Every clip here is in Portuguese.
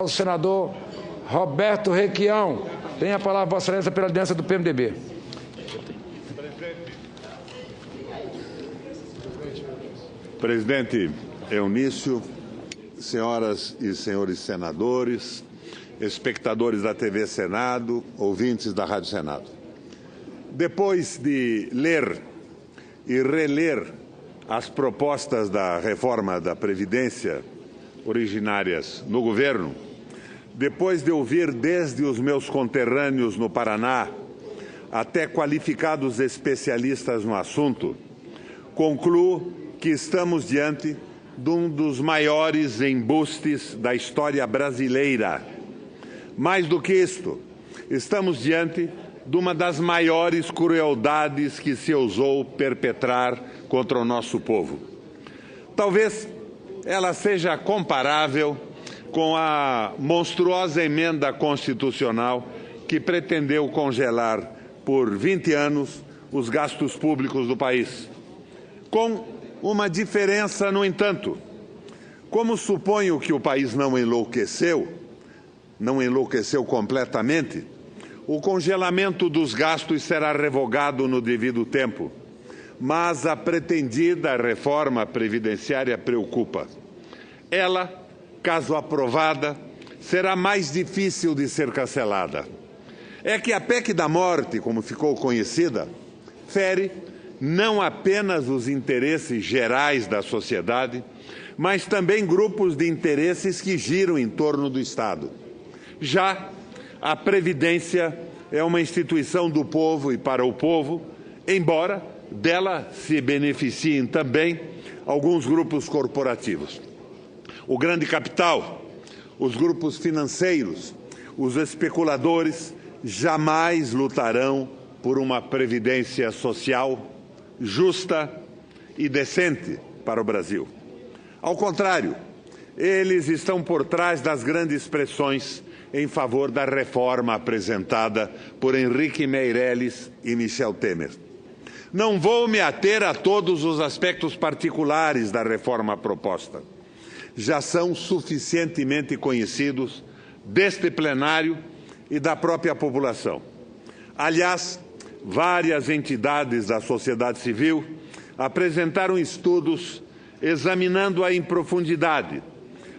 O senador Roberto Requião. Tem a palavra, Vossa Excelência, pela liderança do PMDB. Presidente Eunício, senhoras e senhores senadores, espectadores da TV Senado, ouvintes da Rádio Senado. Depois de ler e reler as propostas da reforma da Previdência originárias no governo, depois de ouvir desde os meus conterrâneos no Paraná até qualificados especialistas no assunto, concluo que estamos diante de um dos maiores embustes da história brasileira. Mais do que isto, estamos diante de uma das maiores crueldades que se ousou perpetrar contra o nosso povo. Talvez ela seja comparável com a monstruosa emenda constitucional que pretendeu congelar por 20 anos os gastos públicos do país. Com uma diferença, no entanto. Como suponho que o país não enlouqueceu completamente, o congelamento dos gastos será revogado no devido tempo. Mas a pretendida reforma previdenciária preocupa. Ela, caso aprovada, será mais difícil de ser cancelada. É que a PEC da morte, como ficou conhecida, fere não apenas os interesses gerais da sociedade, mas também grupos de interesses que giram em torno do Estado. Já a Previdência é uma instituição do povo e para o povo, embora dela se beneficiem também alguns grupos corporativos. O grande capital, os grupos financeiros, os especuladores jamais lutarão por uma previdência social justa e decente para o Brasil. Ao contrário, eles estão por trás das grandes pressões em favor da reforma apresentada por Henrique Meirelles e Michel Temer. Não vou me ater a todos os aspectos particulares da reforma proposta. Já são suficientemente conhecidos deste plenário e da própria população. Aliás, várias entidades da sociedade civil apresentaram estudos examinando-a em profundidade,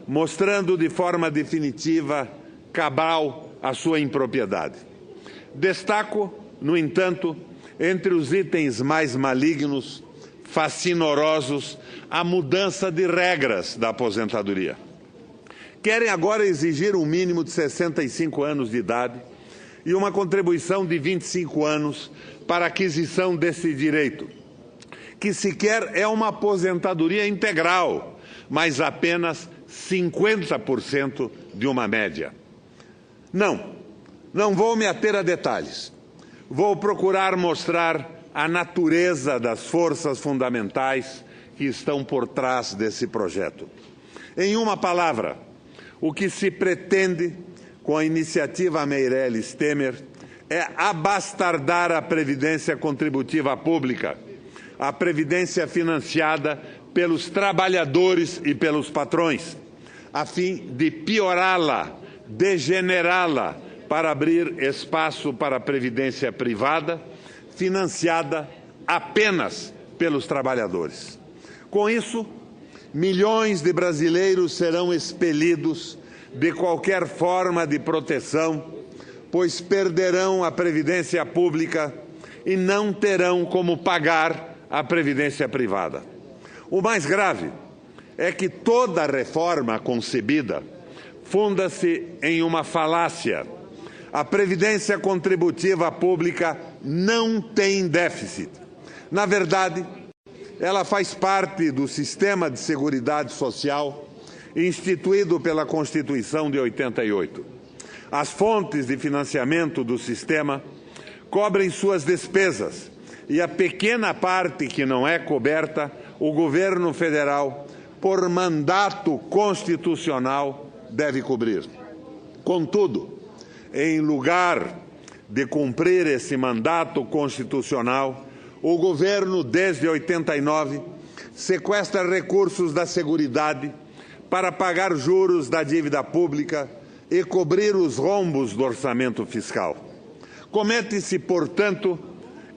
mostrando de forma definitiva, cabal, a sua impropriedade. Destaco, no entanto, entre os itens mais malignos, fascinorosos, a mudança de regras da aposentadoria. Querem agora exigir um mínimo de 65 anos de idade e uma contribuição de 25 anos para a aquisição desse direito, que sequer é uma aposentadoria integral, mas apenas 50% de uma média. Não vou me ater a detalhes. Vou procurar mostrar a natureza das forças fundamentais que estão por trás desse projeto. Em uma palavra, o que se pretende com a iniciativa Meirelles-Temer é abastardar a previdência contributiva pública, a previdência financiada pelos trabalhadores e pelos patrões, a fim de piorá-la, degenerá-la, para abrir espaço para a previdência privada, financiada apenas pelos trabalhadores. Com isso, milhões de brasileiros serão expelidos de qualquer forma de proteção, pois perderão a previdência pública e não terão como pagar a previdência privada. O mais grave é que toda reforma concebida funda-se em uma falácia. A previdência contributiva pública não tem déficit. Na verdade, ela faz parte do sistema de seguridade social instituído pela Constituição de 88. As fontes de financiamento do sistema cobrem suas despesas e a pequena parte que não é coberta, o governo federal, por mandato constitucional, deve cobrir. Contudo, em lugar de cumprir esse mandato constitucional, o governo, desde 89, sequestra recursos da Seguridade para pagar juros da dívida pública, e cobrir os rombos do orçamento fiscal. Comete-se, portanto,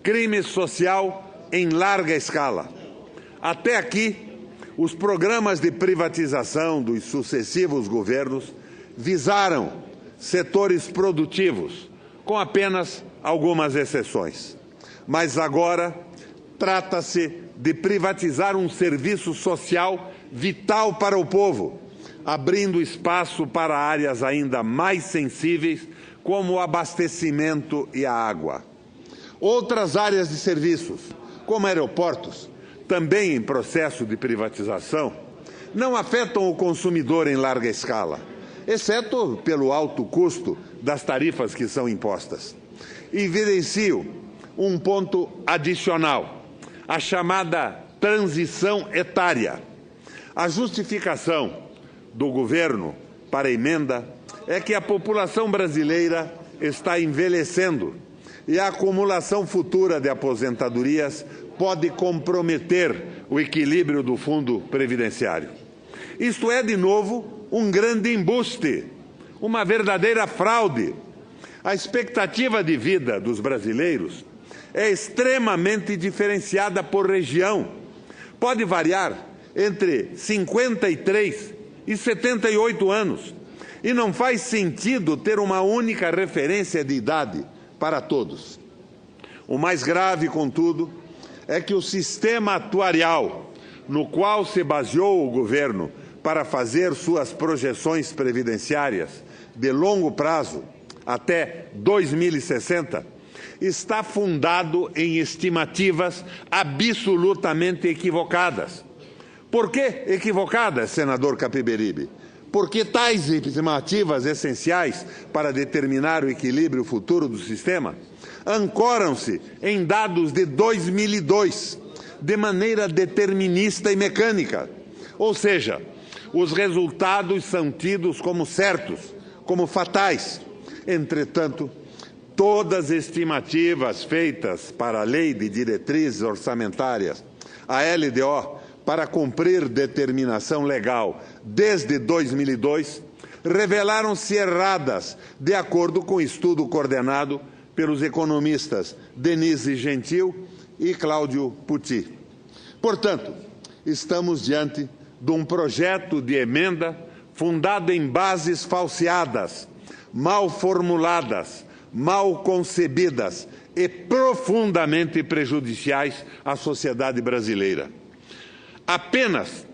crime social em larga escala. Até aqui, os programas de privatização dos sucessivos governos visaram setores produtivos, com apenas algumas exceções. Mas agora trata-se de privatizar um serviço social vital para o povo, abrindo espaço para áreas ainda mais sensíveis, como o abastecimento e a água. Outras áreas de serviços, como aeroportos, também em processo de privatização, não afetam o consumidor em larga escala, exceto pelo alto custo das tarifas que são impostas. Evidencio um ponto adicional, a chamada transição etária. A justificação do governo para a emenda é que a população brasileira está envelhecendo e a acumulação futura de aposentadorias pode comprometer o equilíbrio do fundo previdenciário. Isto é, de novo, um grande embuste, uma verdadeira fraude. A expectativa de vida dos brasileiros é extremamente diferenciada por região. Pode variar entre 53 e 78 anos. E não faz sentido ter uma única referência de idade para todos. O mais grave, contudo, é que o sistema atuarial no qual se baseou o governo para fazer suas projeções previdenciárias de longo prazo, até 2060, está fundado em estimativas absolutamente equivocadas. Por que equivocadas, senador Capiberibe? Porque tais estimativas essenciais para determinar o equilíbrio futuro do sistema ancoram-se em dados de 2002, de maneira determinista e mecânica. Ou seja, os resultados são tidos como certos, como fatais. Entretanto, todas as estimativas feitas para a Lei de Diretrizes Orçamentárias, a LDO, para cumprir determinação legal desde 2002, revelaram-se erradas, de acordo com o estudo coordenado pelos economistas Denise Gentil e Cláudio Pucci. Portanto, estamos diante de um projeto de emenda fundado em bases falseadas, mal formuladas, mal concebidas e profundamente prejudiciais à sociedade brasileira. Apenas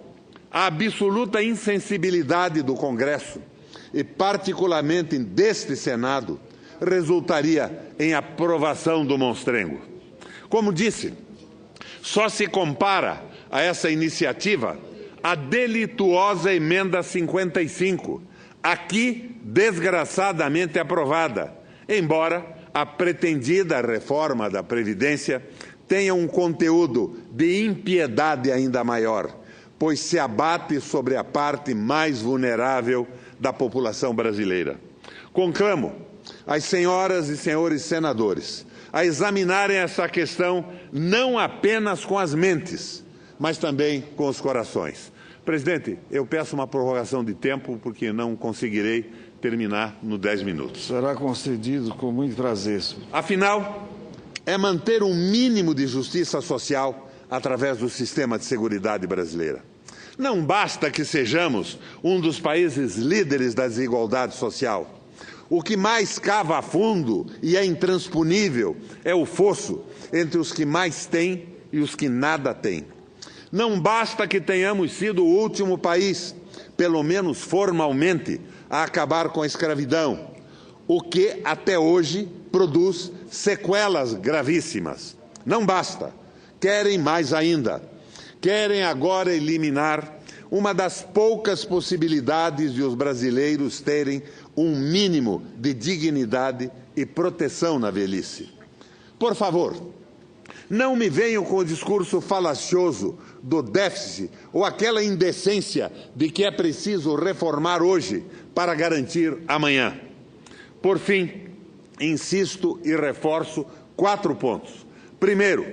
a absoluta insensibilidade do Congresso, e particularmente deste Senado, resultaria em aprovação do monstrengo. Como disse, só se compara a essa iniciativa a delituosa emenda 55, aqui desgraçadamente aprovada, embora a pretendida reforma da Previdência tenha um conteúdo de impiedade ainda maior, pois se abate sobre a parte mais vulnerável da população brasileira. Conclamo as senhoras e senhores senadores a examinarem essa questão não apenas com as mentes, mas também com os corações. Presidente, eu peço uma prorrogação de tempo, porque não conseguirei terminar nos 10 minutos. Será concedido com muito prazer. Afinal, é manter um mínimo de justiça social através do sistema de seguridade brasileira. Não basta que sejamos um dos países líderes da desigualdade social. O que mais cava a fundo e é intransponível é o fosso entre os que mais têm e os que nada têm. Não basta que tenhamos sido o último país, pelo menos formalmente, a acabar com a escravidão, o que até hoje produz sequelas gravíssimas. Não basta. Querem mais ainda. Querem agora eliminar uma das poucas possibilidades de os brasileiros terem um mínimo de dignidade e proteção na velhice. Por favor, não me venham com o discurso falacioso do déficit ou aquela indecência de que é preciso reformar hoje para garantir amanhã. Por fim, insisto e reforço 4 pontos. Primeiro,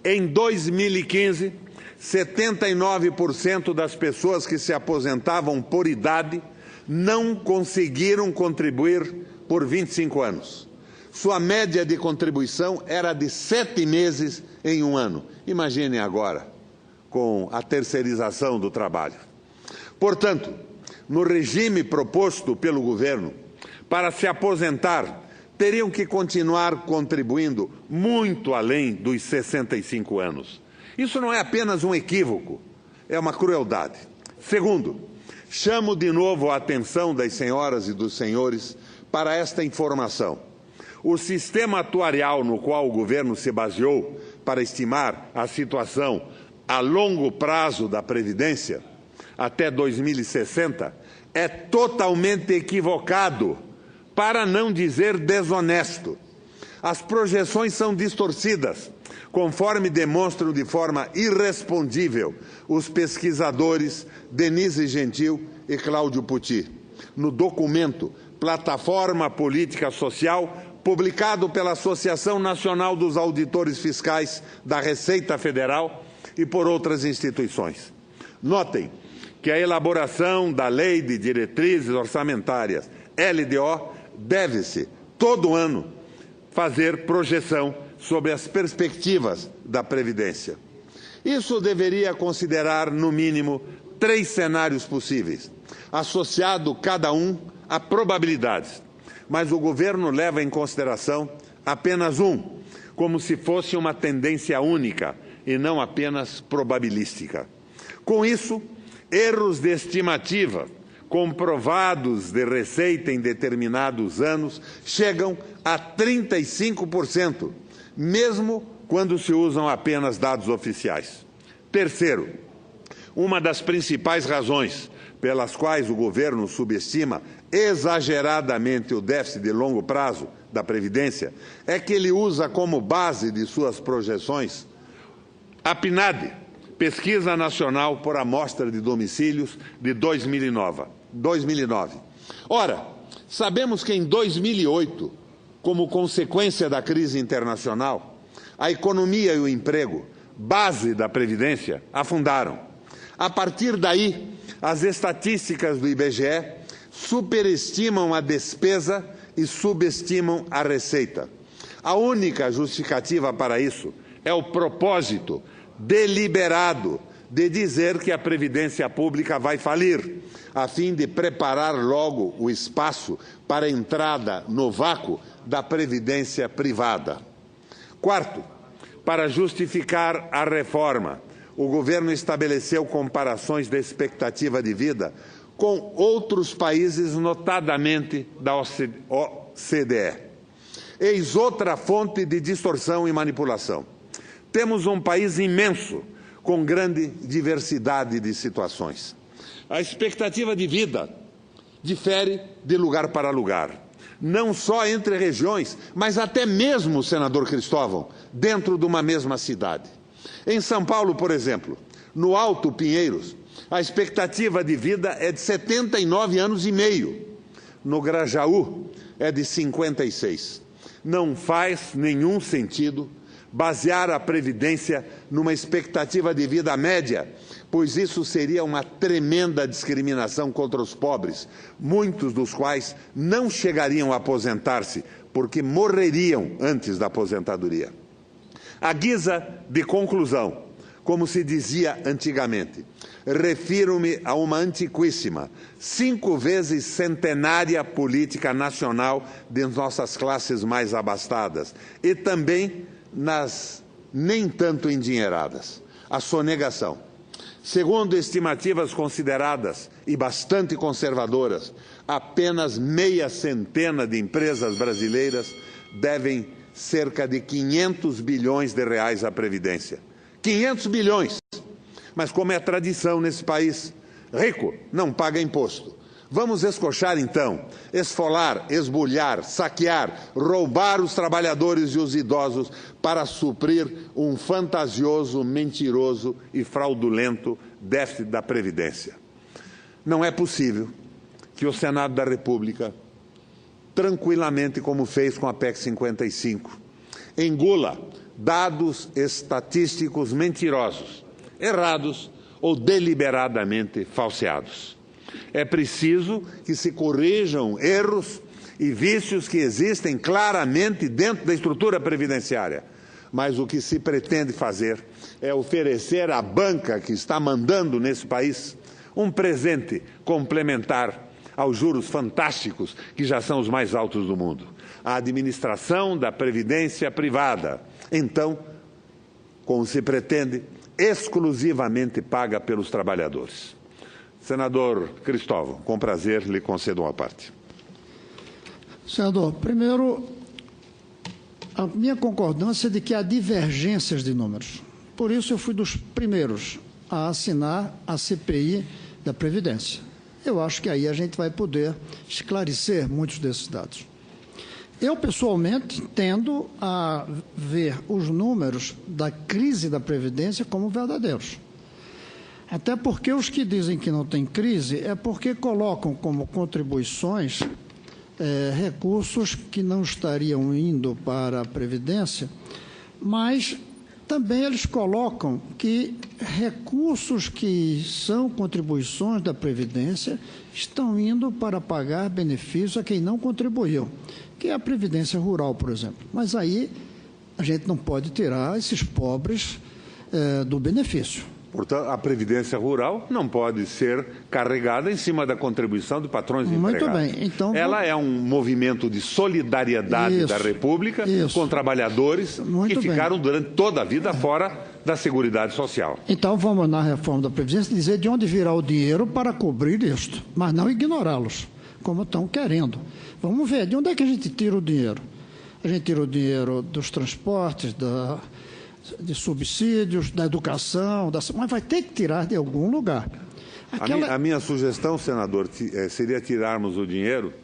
em 2015, 79% das pessoas que se aposentavam por idade não conseguiram contribuir por 25 anos. Sua média de contribuição era de 7 meses em um ano. Imaginem agora, com a terceirização do trabalho. Portanto, no regime proposto pelo governo, para se aposentar, teriam que continuar contribuindo muito além dos 65 anos. Isso não é apenas um equívoco, é uma crueldade. Segundo, chamo de novo a atenção das senhoras e dos senhores para esta informação. O sistema atuarial no qual o governo se baseou para estimar a situação a longo prazo da Previdência, até 2060, é totalmente equivocado, para não dizer desonesto. As projeções são distorcidas, conforme demonstram de forma irrespondível os pesquisadores Denise Gentil e Cláudio Pucci, no documento Plataforma Política Social, publicado pela Associação Nacional dos Auditores Fiscais da Receita Federal e por outras instituições. Notem que a elaboração da Lei de Diretrizes Orçamentárias, LDO, deve-se, todo ano, fazer projeção sobre as perspectivas da Previdência. Isso deveria considerar, no mínimo, 3 cenários possíveis, associado cada um a probabilidades. Mas o governo leva em consideração apenas um, como se fosse uma tendência única e não apenas probabilística. Com isso, erros de estimativa comprovados de receita em determinados anos chegam a 35%, mesmo quando se usam apenas dados oficiais. Terceiro, uma das principais razões pelas quais o governo subestima exageradamente o déficit de longo prazo da Previdência é que ele usa como base de suas projeções a PNAD, Pesquisa Nacional por Amostra de Domicílios de 2009. Ora, sabemos que em 2008, como consequência da crise internacional, a economia e o emprego, base da Previdência, afundaram. A partir daí, as estatísticas do IBGE superestimam a despesa e subestimam a receita. A única justificativa para isso é o propósito deliberado de dizer que a Previdência Pública vai falir, a fim de preparar logo o espaço para a entrada no vácuo da Previdência Privada. Quarto, para justificar a reforma, o governo estabeleceu comparações da expectativa de vida com outros países, notadamente da OCDE. Eis outra fonte de distorção e manipulação. Temos um país imenso, com grande diversidade de situações. A expectativa de vida difere de lugar para lugar, não só entre regiões, mas até mesmo, senador Cristóvão, dentro de uma mesma cidade. Em São Paulo, por exemplo, no Alto Pinheiros, a expectativa de vida é de 79 anos e meio. No Grajaú, é de 56. Não faz nenhum sentido basear a Previdência numa expectativa de vida média, pois isso seria uma tremenda discriminação contra os pobres, muitos dos quais não chegariam a aposentar-se, porque morreriam antes da aposentadoria. À guisa de conclusão, como se dizia antigamente, refiro-me a uma antiquíssima, 5 vezes centenária política nacional de nossas classes mais abastadas e também nas nem tanto endinheiradas, a sonegação. Segundo estimativas consideradas e bastante conservadoras, apenas meia centena de empresas brasileiras devem cerca de 500 bilhões de reais à Previdência. 500 bilhões! Mas como é tradição nesse país, rico não paga imposto. Vamos escochar então, esfolar, esbulhar, saquear, roubar os trabalhadores e os idosos para suprir um fantasioso, mentiroso e fraudulento déficit da Previdência. Não é possível que o Senado da República, tranquilamente como fez com a PEC 55, engula dados estatísticos mentirosos, errados ou deliberadamente falseados. É preciso que se corrijam erros e vícios que existem claramente dentro da estrutura previdenciária. Mas o que se pretende fazer é oferecer à banca que está mandando nesse país um presente complementar aos juros fantásticos que já são os mais altos do mundo. A administração da previdência privada, então, como se pretende, exclusivamente paga pelos trabalhadores. Senador Cristóvão, com prazer lhe concedo uma parte. Senador, primeiro, a minha concordância é de que há divergências de números. Por isso, eu fui dos primeiros a assinar a CPI da Previdência. Eu acho que aí a gente vai poder esclarecer muitos desses dados. Eu, pessoalmente, tendo a ver os números da crise da Previdência como verdadeiros. Até porque os que dizem que não tem crise é porque colocam como contribuições recursos que não estariam indo para a Previdência, mas também eles colocam que recursos que são contribuições da Previdência estão indo para pagar benefícios a quem não contribuiu, que é a Previdência Rural, por exemplo. Mas aí a gente não pode tirar esses pobres do benefício. Portanto, a Previdência Rural não pode ser carregada em cima da contribuição de patrões e empregados. Muito bem. Então, ela é um movimento de solidariedade da República com trabalhadores que ficaram durante toda a vida fora da Seguridade Social. Então, vamos na reforma da Previdência dizer de onde virá o dinheiro para cobrir isto, mas não ignorá-los, como estão querendo. Vamos ver, de onde é que a gente tira o dinheiro? A gente tira o dinheiro dos transportes, de subsídios, da educação, mas vai ter que tirar de algum lugar. A minha sugestão, senador, seria tirarmos o dinheiro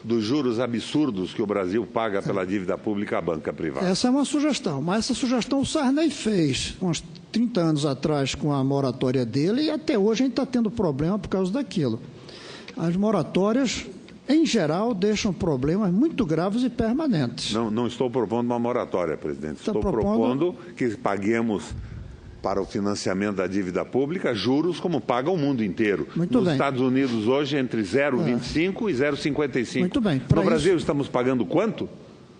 dos juros absurdos que o Brasil paga pela dívida pública à banca privada. Essa é uma sugestão, mas essa sugestão o Sarney fez uns 30 anos atrás com a moratória dele e até hoje a gente está tendo problema por causa daquilo. As moratórias, em geral, deixam problemas muito graves e permanentes. Não estou propondo uma moratória, presidente. Estou propondo que paguemos para o financiamento da dívida pública juros como paga o mundo inteiro. Muito Nos bem. Estados Unidos, hoje, entre 0,25 e 0,55. Muito bem. No Brasil, estamos pagando quanto?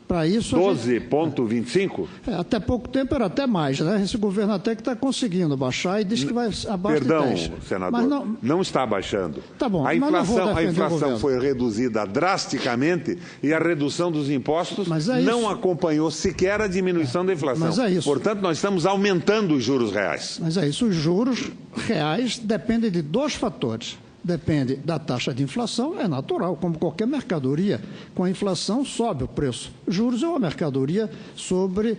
Para isso, 12,25? Até pouco tempo era até mais, né? Esse governo até que está conseguindo baixar e diz que vai abaixo de 10. Perdão, senador, mas não está baixando. Tá bom, a inflação foi reduzida drasticamente e a redução dos impostos não acompanhou sequer a diminuição da inflação. Mas é isso. Portanto, nós estamos aumentando os juros reais. Mas é isso, os juros reais dependem de dois fatores. Depende da taxa de inflação, é natural, como qualquer mercadoria. Com a inflação, sobe o preço. Juros é uma mercadoria sobre...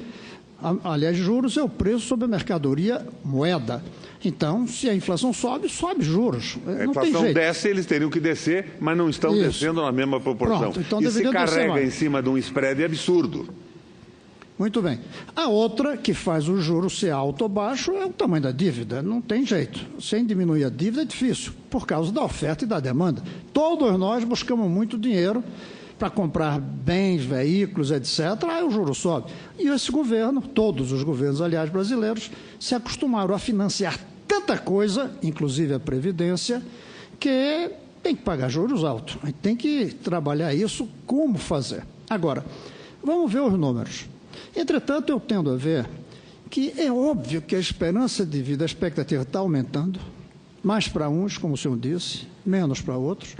Aliás, juros é o preço sobre a mercadoria moeda. Então, se a inflação sobe, sobe juros. A inflação desce, eles teriam que descer, mas não estão descendo na mesma proporção. Pronto, então e se carrega em cima de um spread absurdo. Muito bem. A outra, que faz o juro ser alto ou baixo, é o tamanho da dívida. Não tem jeito. Sem diminuir a dívida é difícil, por causa da oferta e da demanda. Todos nós buscamos muito dinheiro para comprar bens, veículos, etc. Aí o juro sobe. E esse governo, todos os governos, aliás, brasileiros, se acostumaram a financiar tanta coisa, inclusive a Previdência, que tem que pagar juros altos. A gente tem que trabalhar isso, como fazer. Agora, vamos ver os números. Entretanto, eu tendo a ver que é óbvio que a esperança de vida, a expectativa está aumentando, mais para uns, como o senhor disse, menos para outros,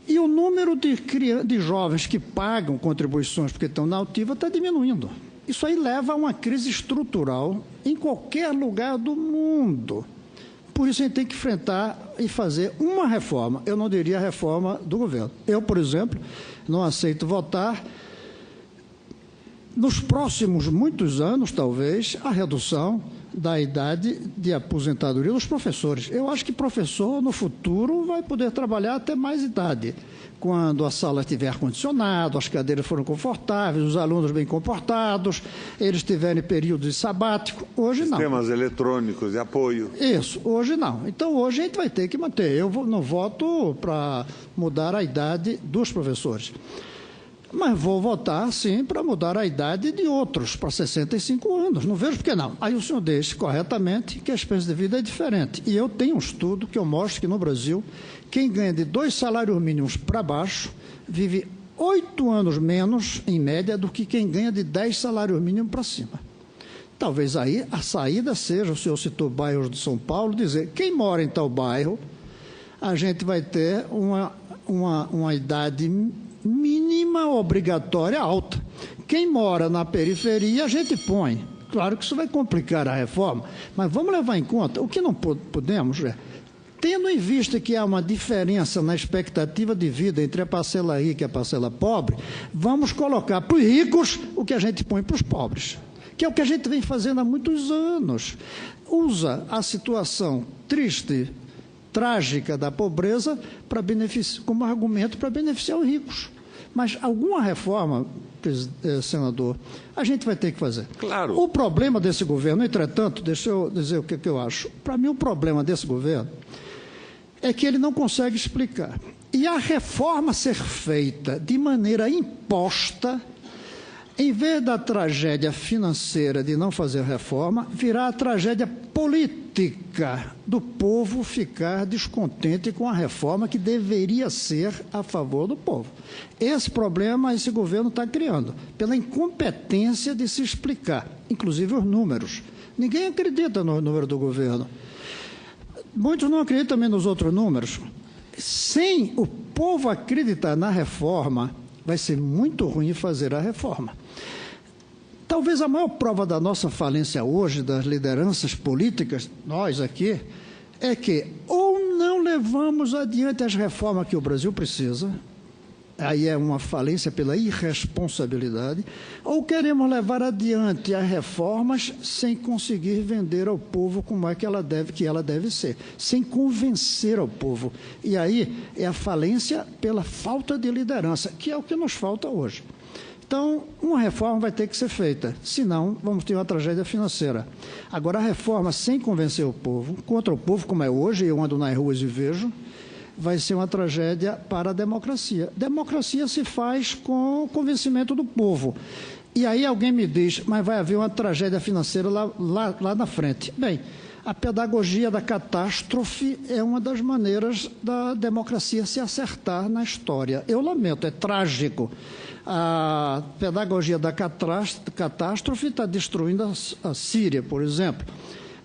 e o número de jovens que pagam contribuições porque estão na altiva está diminuindo. Isso aí leva a uma crise estrutural em qualquer lugar do mundo. Por isso a gente tem que enfrentar e fazer uma reforma. Eu não diria a reforma do governo. Eu, por exemplo, não aceito votar nos próximos muitos anos, talvez, a redução da idade de aposentadoria dos professores. Eu acho que professor, no futuro, vai poder trabalhar até mais idade, quando a sala tiver ar-condicionado, as cadeiras forem confortáveis, os alunos bem comportados, eles tiverem período de sabático. Hoje não. Sistemas eletrônicos de apoio. Isso, hoje não. Então, hoje a gente vai ter que manter. Eu não voto para mudar a idade dos professores. Mas vou votar, sim, para mudar a idade de outros, para 65 anos. Não vejo por que não. Aí o senhor diz corretamente que a experiência de vida é diferente. E eu tenho um estudo que eu mostro que no Brasil, quem ganha de 2 salários mínimos para baixo vive 8 anos menos, em média, do que quem ganha de 10 salários mínimos para cima. Talvez aí a saída seja, o senhor citou bairros de São Paulo, dizer, quem mora em tal bairro, a gente vai ter uma idade mínima obrigatória alta. Quem mora na periferia, a gente põe. Claro que isso vai complicar a reforma, mas vamos levar em conta, o que não podemos é, tendo em vista que há uma diferença na expectativa de vida entre a parcela rica e a parcela pobre, vamos colocar para os ricos o que a gente põe para os pobres, que é o que a gente vem fazendo há muitos anos. Usa a situação triste, trágica da pobreza como argumento para beneficiar os ricos. Mas alguma reforma, senador, a gente vai ter que fazer. Claro. O problema desse governo, entretanto, deixa eu dizer o que eu acho. Para mim, o problema desse governo é que ele não consegue explicar. E a reforma ser feita de maneira imposta, em vez da tragédia financeira de não fazer reforma, virá a tragédia política do povo ficar descontente com a reforma que deveria ser a favor do povo. Esse problema esse governo está criando, pela incompetência de se explicar, inclusive os números. Ninguém acredita no número do governo. Muitos não acreditam também nos outros números. Sem o povo acreditar na reforma, vai ser muito ruim fazer a reforma. Talvez a maior prova da nossa falência hoje, das lideranças políticas, nós aqui, é que ou não levamos adiante as reformas que o Brasil precisa, aí é uma falência pela irresponsabilidade, ou queremos levar adiante as reformas sem conseguir vender ao povo como é que ela deve ser, sem convencer ao povo. E aí é a falência pela falta de liderança, que é o que nos falta hoje. Então, uma reforma vai ter que ser feita, senão vamos ter uma tragédia financeira. Agora, a reforma sem convencer o povo, contra o povo, como é hoje, eu ando nas ruas e vejo, vai ser uma tragédia para a democracia. Democracia se faz com o convencimento do povo. E aí alguém me diz, mas vai haver uma tragédia financeira lá na frente. Bem, a pedagogia da catástrofe é uma das maneiras da democracia se acertar na história. Eu lamento, é trágico. A pedagogia da catástrofe está destruindo a Síria, por exemplo.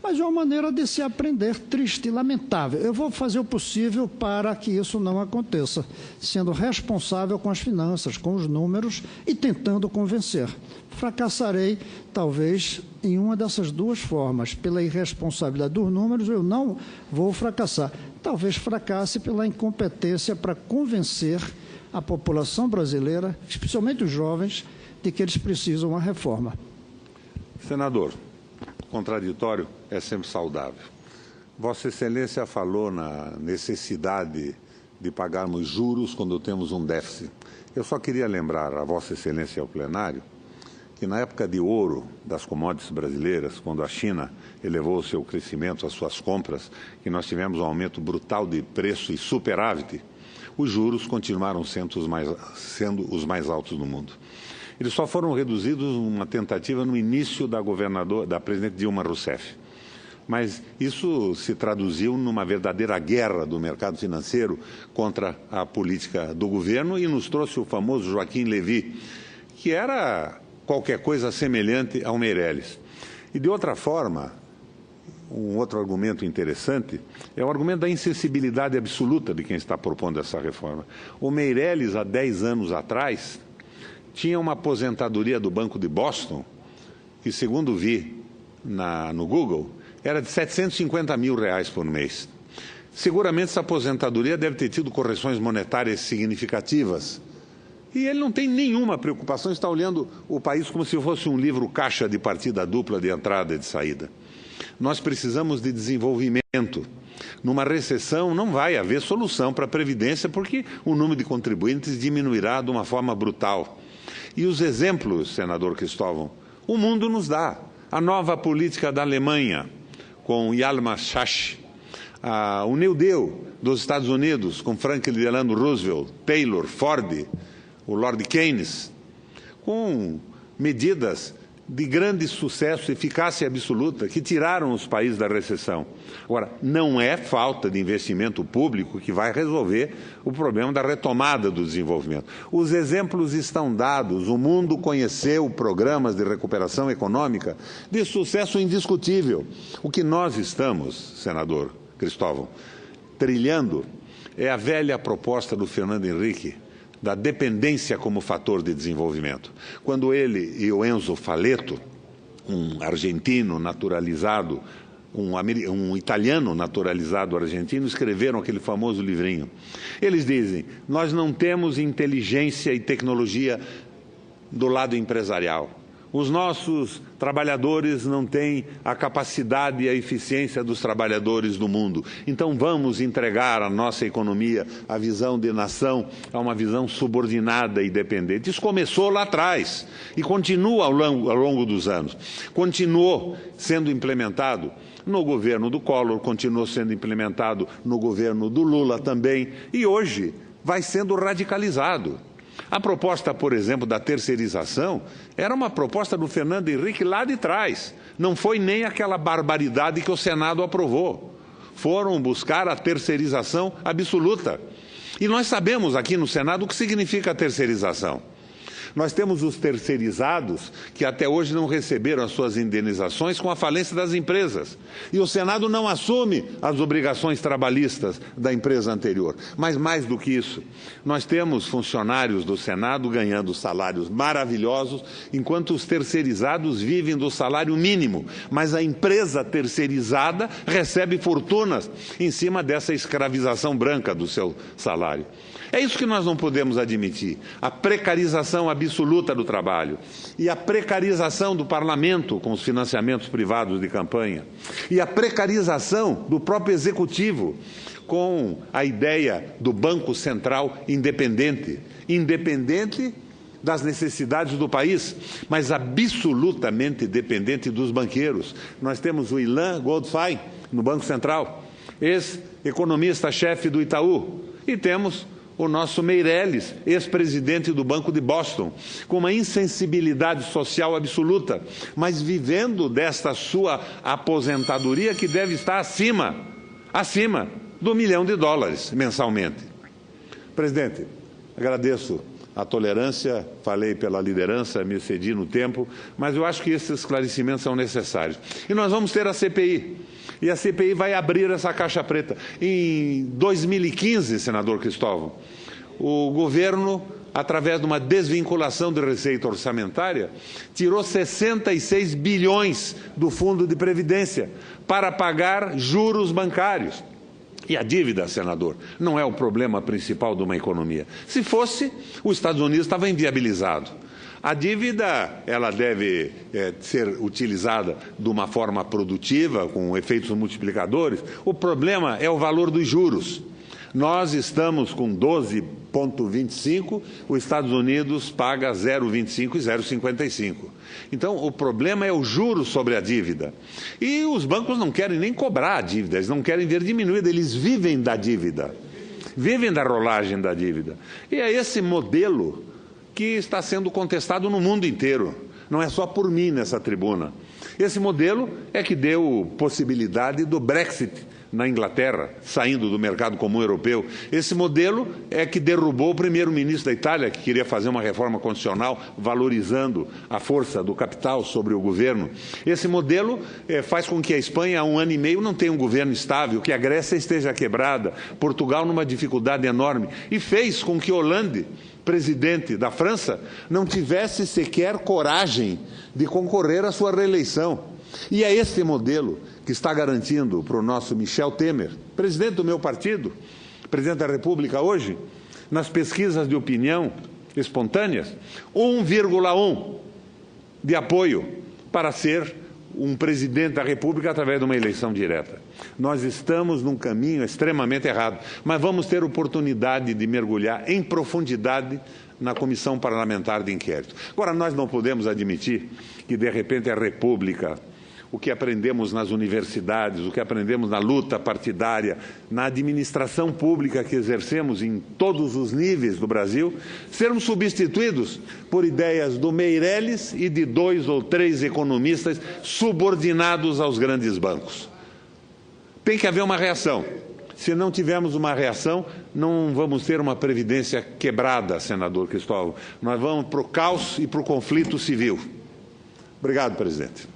Mas é uma maneira de se aprender triste e lamentável. Eu vou fazer o possível para que isso não aconteça, sendo responsável com as finanças, com os números e tentando convencer. Fracassarei, talvez, em uma dessas duas formas. Pela irresponsabilidade dos números, eu não vou fracassar. Talvez fracasse pela incompetência para convencer a população brasileira, especialmente os jovens, de que eles precisam de uma reforma. Senador, contraditório é sempre saudável. Vossa Excelência falou na necessidade de pagarmos juros quando temos um déficit. Eu só queria lembrar a Vossa Excelência e ao plenário que na época de ouro das commodities brasileiras, quando a China elevou o seu crescimento, as suas compras, que nós tivemos um aumento brutal de preço e superávit, os juros continuaram sendo os mais altos do mundo. Eles só foram reduzidos numa tentativa no início da presidente Dilma Rousseff. Mas isso se traduziu numa verdadeira guerra do mercado financeiro contra a política do governo e nos trouxe o famoso Joaquim Levy, que era qualquer coisa semelhante ao Meirelles. E de outra forma, um outro argumento interessante é o argumento da insensibilidade absoluta de quem está propondo essa reforma. O Meirelles, há 10 anos atrás, tinha uma aposentadoria do Banco de Boston, que, segundo vi no Google, era de R$750 mil por mês. Seguramente essa aposentadoria deve ter tido correções monetárias significativas. E ele não tem nenhuma preocupação, está olhando o país como se fosse um livro caixa de partida dupla de entrada e de saída. Nós precisamos de desenvolvimento. Numa recessão não vai haver solução para a Previdência, porque o número de contribuintes diminuirá de uma forma brutal. E os exemplos, senador Cristóvão, o mundo nos dá. A nova política da Alemanha, com Hjalmar Schacht, o New Deal dos Estados Unidos, com Franklin Delano Roosevelt, Taylor, Ford, o Lord Keynes, com medidas de grande sucesso, eficácia absoluta, que tiraram os países da recessão. Agora, não é falta de investimento público que vai resolver o problema da retomada do desenvolvimento. Os exemplos estão dados, o mundo conheceu programas de recuperação econômica de sucesso indiscutível. O que nós estamos, senador Cristóvão, trilhando é a velha proposta do Fernando Henrique, da dependência como fator de desenvolvimento. Quando ele e o Enzo Faleto, um argentino naturalizado, um italiano naturalizado argentino, escreveram aquele famoso livrinho. Eles dizem, nós não temos inteligência e tecnologia do lado empresarial. Os nossos trabalhadores não têm a capacidade e a eficiência dos trabalhadores do mundo. Então vamos entregar à nossa economia a visão de nação a uma visão subordinada e dependente. Isso começou lá atrás e continua ao longo dos anos. Continuou sendo implementado no governo do Collor, continuou sendo implementado no governo do Lula também e hoje vai sendo radicalizado. A proposta, por exemplo, da terceirização era uma proposta do Fernando Henrique lá de trás. Não foi nem aquela barbaridade que o Senado aprovou. Foram buscar a terceirização absoluta. E nós sabemos aqui no Senado o que significa a terceirização. Nós temos os terceirizados que até hoje não receberam as suas indenizações com a falência das empresas. E o Senado não assume as obrigações trabalhistas da empresa anterior. Mas mais do que isso, nós temos funcionários do Senado ganhando salários maravilhosos, enquanto os terceirizados vivem do salário mínimo. Mas a empresa terceirizada recebe fortunas em cima dessa escravização branca do seu salário. É isso que nós não podemos admitir, a precarização absoluta do trabalho e a precarização do parlamento com os financiamentos privados de campanha e a precarização do próprio executivo com a ideia do Banco Central independente das necessidades do país, mas absolutamente dependente dos banqueiros. Nós temos o Ilan Goldfein no Banco Central, ex-economista-chefe do Itaú, e temos o nosso Meirelles, ex-presidente do Banco de Boston, com uma insensibilidade social absoluta, mas vivendo desta sua aposentadoria que deve estar acima do $1 milhão mensalmente. Presidente, agradeço a tolerância, falei pela liderança, me excedi no tempo, mas eu acho que esses esclarecimentos são necessários. E nós vamos ter a CPI, e a CPI vai abrir essa caixa preta. Em 2015, senador Cristóvão, o governo, através de uma desvinculação de receita orçamentária, tirou 66 bilhões do Fundo de Previdência para pagar juros bancários. E a dívida, senador, não é o problema principal de uma economia. Se fosse, os Estados Unidos estava inviabilizado. A dívida, ela deve ser utilizada de uma forma produtiva, com efeitos multiplicadores. O problema é o valor dos juros. Nós estamos com 12,25, os Estados Unidos paga 0,25 e 0,55. Então, o problema é o juro sobre a dívida. E os bancos não querem nem cobrar a dívida, eles não querem ver diminuída, eles vivem da dívida, vivem da rolagem da dívida. E é esse modelo que está sendo contestado no mundo inteiro, não é só por mim nessa tribuna. Esse modelo é que deu possibilidade do Brexit na Inglaterra, saindo do mercado comum europeu. Esse modelo é que derrubou o primeiro-ministro da Itália, que queria fazer uma reforma constitucional valorizando a força do capital sobre o governo. Esse modelo faz com que a Espanha, há 1 ano e meio, não tenha um governo estável, que a Grécia esteja quebrada, Portugal numa dificuldade enorme, e fez com que Hollande, presidente da França, não tivesse sequer coragem de concorrer à sua reeleição. E é esse modelo que está garantindo para o nosso Michel Temer, presidente do meu partido, presidente da República hoje, nas pesquisas de opinião espontâneas, 1,1 de apoio para ser um presidente da República através de uma eleição direta. Nós estamos num caminho extremamente errado, mas vamos ter oportunidade de mergulhar em profundidade na Comissão Parlamentar de Inquérito. Agora, nós não podemos admitir que, de repente, a República, o que aprendemos nas universidades, o que aprendemos na luta partidária, na administração pública que exercemos em todos os níveis do Brasil, sermos substituídos por ideias do Meirelles e de 2 ou 3 economistas subordinados aos grandes bancos. Tem que haver uma reação. Se não tivermos uma reação, não vamos ter uma previdência quebrada, senador Cristóvão. Nós vamos para o caos e para o conflito civil. Obrigado, presidente.